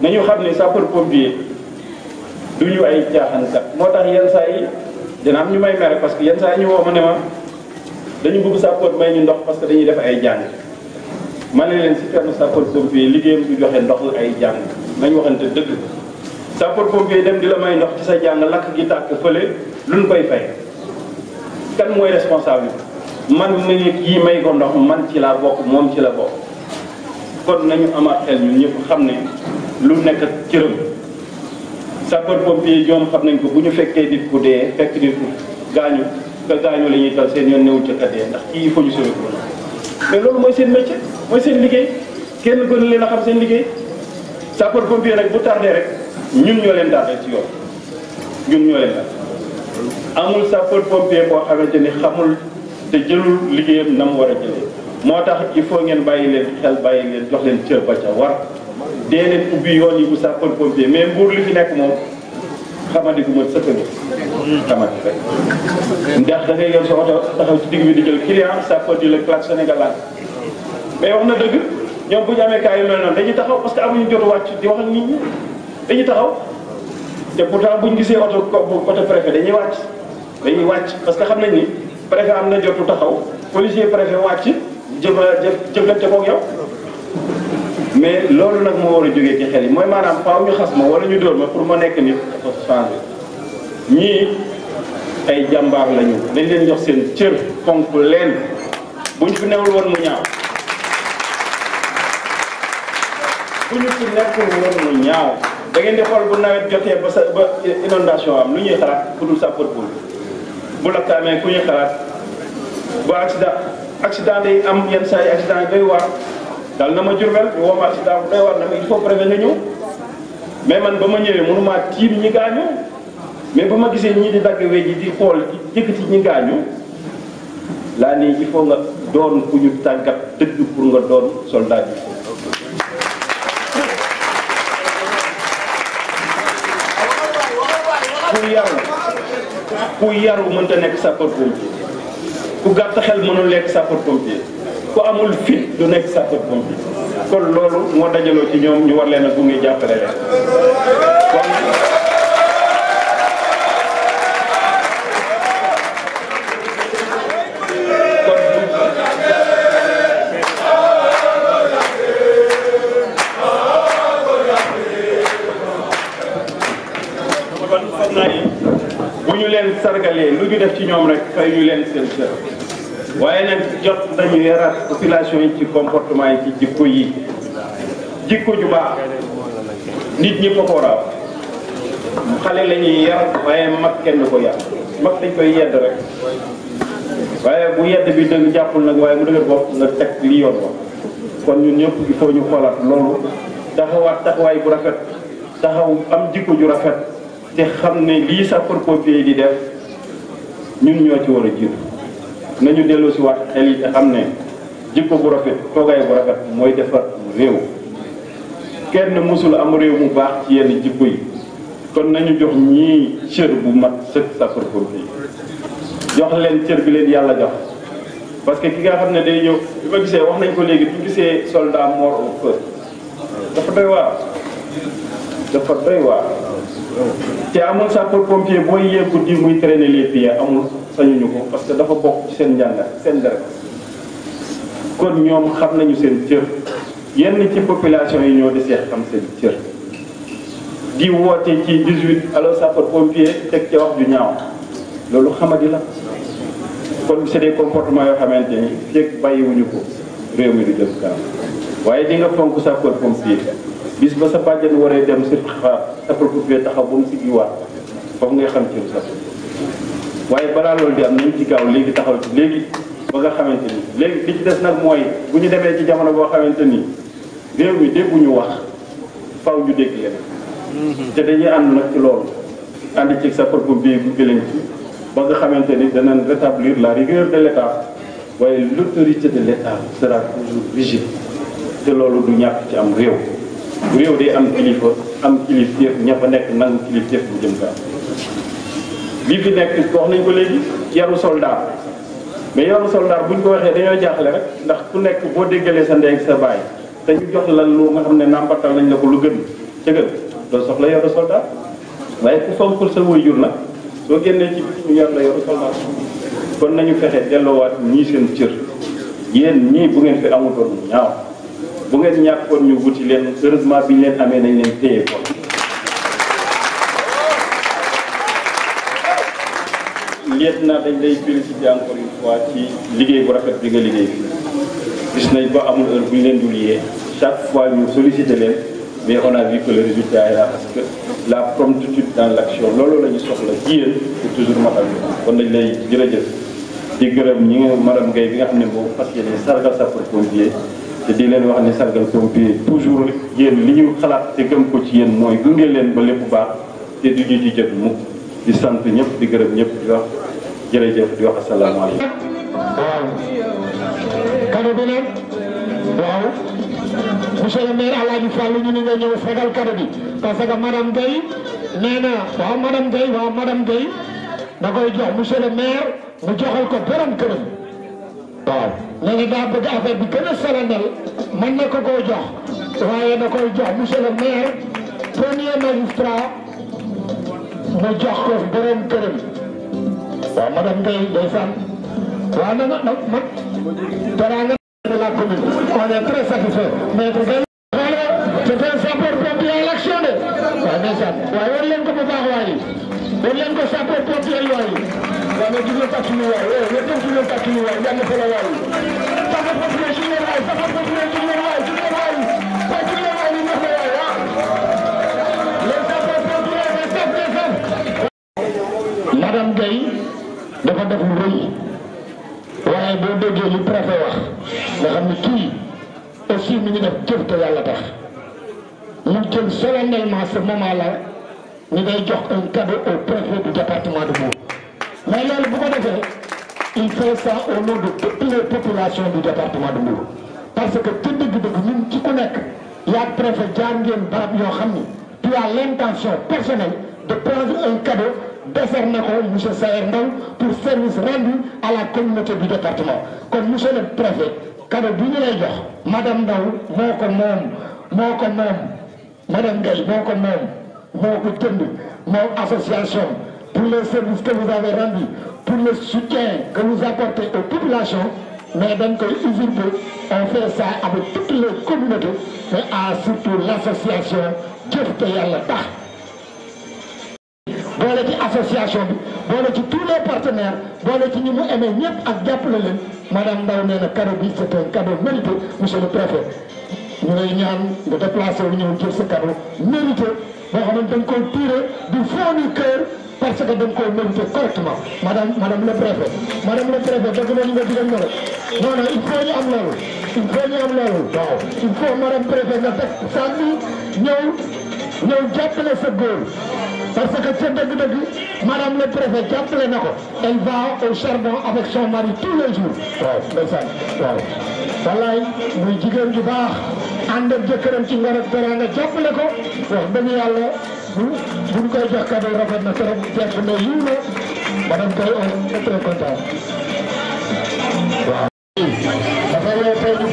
nañu xam ne sapeur pompier du ñu ay caaxaankat moo tax yenn saa yi dina am ñu may mere parce que yenn saa yi ñu woo ma ne ma dañu bëgg sapeur may ñu ndox parce que dañuy def ay jàng ma ne leen si kenn sapeur pompier liggéeyam du joxe ndox la ay jàng nañu waxante dëgg sapeur pompier dem di la may ndox ci sa jàng lakk gi tàkk fële luñ koy fay kan mooy responsable man mi ngi kii may ko ndox man ci laa bokk moom ci la bokk kon nañu amaat xel ñun ñëpp xam ne lu nekk cëram sapeur pompier ñoom xam nañ ko bu ñu fekkee nit ku dee fekk nit ku gaañu ka gaañu la ñuy tal seen yoon newul ca dee ndax kii il faut ñu sauver ko mais loolu mooy seen métier mooy seen liggéey kenn gënu leen a xam seen liggéey sapeur pompier nag bu tardé rek ñun ñoo leen tardé ci yoon ñun ñoo leen tardé amul sapeur pompier boo xamante ni xamul te jëlul liggéeyam na mu war a jëlee moo tax il faut ngeen bàyyi leen xel bàyyi leen jox leen cër ba ca war dee leen ubbi yoon yi bu sapeur pompier mais mbuur li fi nekk moom xamadi gu ma sëkkani xamadi rek ndax da ngay yor sa oto taxaw ci digg bi di jël client sapeur di la claque Sénégal mais wax na dëgg ñoom bu ñu amee cas yu mel noonu dañuy taxaw parce que amuñu jotu wàcc di wax ak nit ñi dañuy taxaw te pourtant buñ gisee oto préfet dañuy wàcc parce que xam nañ ni préfet am na jotu taxaw policier préfet wàcc jëflante koog yow mais loolu nag moo war a jógee ci xel yi mooy maanaam faaw ñu xas ma wala ñu dóor ma pour ma nekk nit dafa changé ñii ay jàmbaar lañu dañ leen jox seen cër fonk leen buñ fi newul woon mu ñaaw buñu fi nekkul woon mu ñaaw da ngeen di xool bu nawet jotee ba inondation am lu ñuy xalaat ku dul sapeur pompier bu lakk amee ku ñuy xalaat ba accident day am yenn saa yi accident yi doy waar dal na ma Jurbel ñu woo ma accident bu doy waar na ma il faut prévenir nga ñëw mais man ba ma ñëwee mënumaa tiim ñi gaañu mais ba ma gisee ñii di dagg wéy ji di xool di yëkkati ñi gaañu laa nii il faut nga doon ku ñu tàggat dëgg pour nga doon soldat bi ku yaru mënta nekk sapeur-pompier ku gàtt xel mënul nekk sapeur-pompier ku amul fit du nekk sapeur-pompier kon loolu moo dajaloo ci ñoom ñu war leen a gunge jàppale leen kon foog naa ni bu ñu leen sargalee lu ñu def ci ñoom rek fay ñu leen seen sër waaye nag jot nañu yaraat population yi ci comportement yi ci jikko yi jikko ju baax nit ñi ko raaw xale la ñuy yar waaye mag kenn ko yar mag dañ koy yedd rek waaye bu yedd bi dëgg jàppul nag waaye mu dëgër bopp nga teg li yoon wax kon ñun ñëpp il faut ñu xoolaat loolu taxawaat taxawaay bu rafet taxaw am jikko ju rafet te xam ne lii sapeur-pompier yi di def ñun ñoo ci war a jiitu nañu dellu si waat xel yi te xam ne jikko bu rafet toogaay bu rafet mooy defar réew kenn mësul am réew mu baax ci yenn jikko yi kon nañu jox ñii cër bu mat sëkk sapeur-pompier yi jox leen cër bi leen yàlla jox parce que ki nga xam ne day ñëw bi ma gisee wax nañ ko léegi bu gisee soldat mort au feu dafa doy waar te amul sapeur-pompier booy yeggu di muy traîner les pieds amul sañuñu ko parce que dafa bokk ci seen njàngat seen deret kon ñoom xam nañu seen cër yenn ci population yi ñoo desee xam seen cër di woote ci 18 alors sapeur-pompier teg ca wax ju ñaaw loolu xamadi la kon c'est des comportements yoo xamante ni fekk bàyyiwuñu ko réew mi du jëm kanam waaye di nga fonk sapeur-pompier bis ba sa bàjjen waree dem si sapeur-pompier taxaw ba mu si giwaat foofu ngay xam ci lu sapeur waaye balaa loolu di am nañ ci gaaw léegi taxaw ci léegi ba nga xamante ni léegi li ci des nag mooy bu ñu demee ci jamono boo xamante ni réew mi dégguñu wax faw ñu dégg leen te dañuy ànd nag ci loolu ànd ci sapeur-pompier bu gëleen ci ba nga xamante ni danañ rétablir la rigueur de l'État waaye l'autorité de l'État sera toujours rigide te loolu du ñàkk ci am réew réew day am kilifa am kilifteef ña fa nekk nangu kilifteef bu jëm kanam lii fi nekk wax nañ ko léegi yaru soldat mais yaru soldat buñ ko waxee dañoo jaaxle rek ndax ku nekk boo déggalee sa ndey ak sa baay te ñu jox la lu nga xam ne nàmpatal nañ la ko lu gën ca gën doo soxla yaru soldat waaye ku fonkul sa waajur nag soo génnee ci biti ñu yar la yaru soldat kon nañu fexe delloowaat ñii seen cër yéen ñii bu ngeen fi amutoon ñaaw bu ngeen ñàkkoon ñu wuti leen heureusement bi ñu leen amee nañ leen téye ko liet na dañ lay féliciter encore une fois ci liggéey bu rafet bi nga liggéey fii gis nañ ba amul heure bu ñu leen dul yee chaque fois ñu solliciter leen mais on a vu que le résultat est là parce que la promptitude dans l'action loolu la ñu soxla ci yéen c'est toujours matal kon dañ lay jërëjëf di gërëm ñi nga madame Guèye bi nga xam ne boobu fas yéene sargal sapeur-pompier te di leen wax ne sargal pompier toujours yéen li ñu xalaat te gëm ko ci yéen mooy gunge leen ba lépp baax te du ñu ci jot mukk di sant ñëpp di gërëm ñëpp di wax jërëjëf di wax asalaamaaleykum. waaw. kado bi nag waaw monsieur le maire Alaaji Fall ñu ni nga ñëw fegal kado bi parce que madame Guèye nee na waaw madame Guèye da koy jox monsieur le maire mu joxal ko borom këram. waaw léegi daa bëgg affaire bi gën a solennel mën na ko koo jox waaye da koy jox monsieur le maire premier magistrat mu jox ko borom këram waaw madame Guèye ndeysaan waaw na nga man teraanga de la commune on est très satisfait mais bu dee voilà c'est un sapeur-pompier à l'action de waaw ndeysaan waaye war leen ko bu baax waaye war leen ko sapeur-pompier waaye waaw mais jigéen tàcc ñu waay yéen tam jigéen tàcc ñu waay yàlla fa la waay sapeur-pompier jigéen waay sapeur-pompier jigéen waay jigéen waay waaye jigéen waay ñu neex na waay ah les sapeurs-pompiers les chefs des hommes madame Guèye dafa def lu rëy waaye boo déggee li préfet wax nga xam ne kii aussi mi ngi def jëf te yàlla tax mu jël solennellement ce moment-là ñu day jox un cadeau au préfet du département de Mbour mais loolu bu ko defee il fait ça au nom de toutes les populations du département de Mbour parce que te dëgg-dëgg ñun ci ku nekk yaa préfet jaar ngeen barab yoo xam ni tu qui a l'intention personnelle de prendre un cadeau décerné ko monsieur Saër Ndaw pour service rendu à la communauté du département. Comme monsieur le préfet cadeau bi ñu lay jox madame Ndaw moo ko moom madame Gueye moo ko jënd moom association pour les services que vous avez rendus, pour le soutien que vous apportez aux populations, mais dañ koy usurper, on fait ça avec toutes les communautés, mais surtout l'association Jëf Te Yàlla Tax. boole ci association bi boole ci tous les partenaires boole ci ñi mu aimé ñëpp ak jàppale leen madame Ndaw nee na cadeau bi c'est un cadeau mérité monsieur le préfet ñu lay ñaan nga déplacé wu ñëw jël sa cadeau mérité boo xamante dañ koy tiré du fond du cœur parce que dañ koy mérité correctement madame le préfet dëgg na ñu nga digal na rek non il faut ñu am loolu waaw il faut madame préfet nga teg sànni ñëw jàppale sa góor parce que ca dëgg-dëgg madame le préfet jàppale na ko elle va au charbon avec son mari tous les jours waaw ndeysaan waaw wallaay muy jigéen ju baax ànd ak jëkkëram ci ngor ak teraanga jàppale ko wax dëgg yàlla buñ koy jox cadeau rafet na trop jekk na yiw na madame koy on est très content waaw dafa yow tey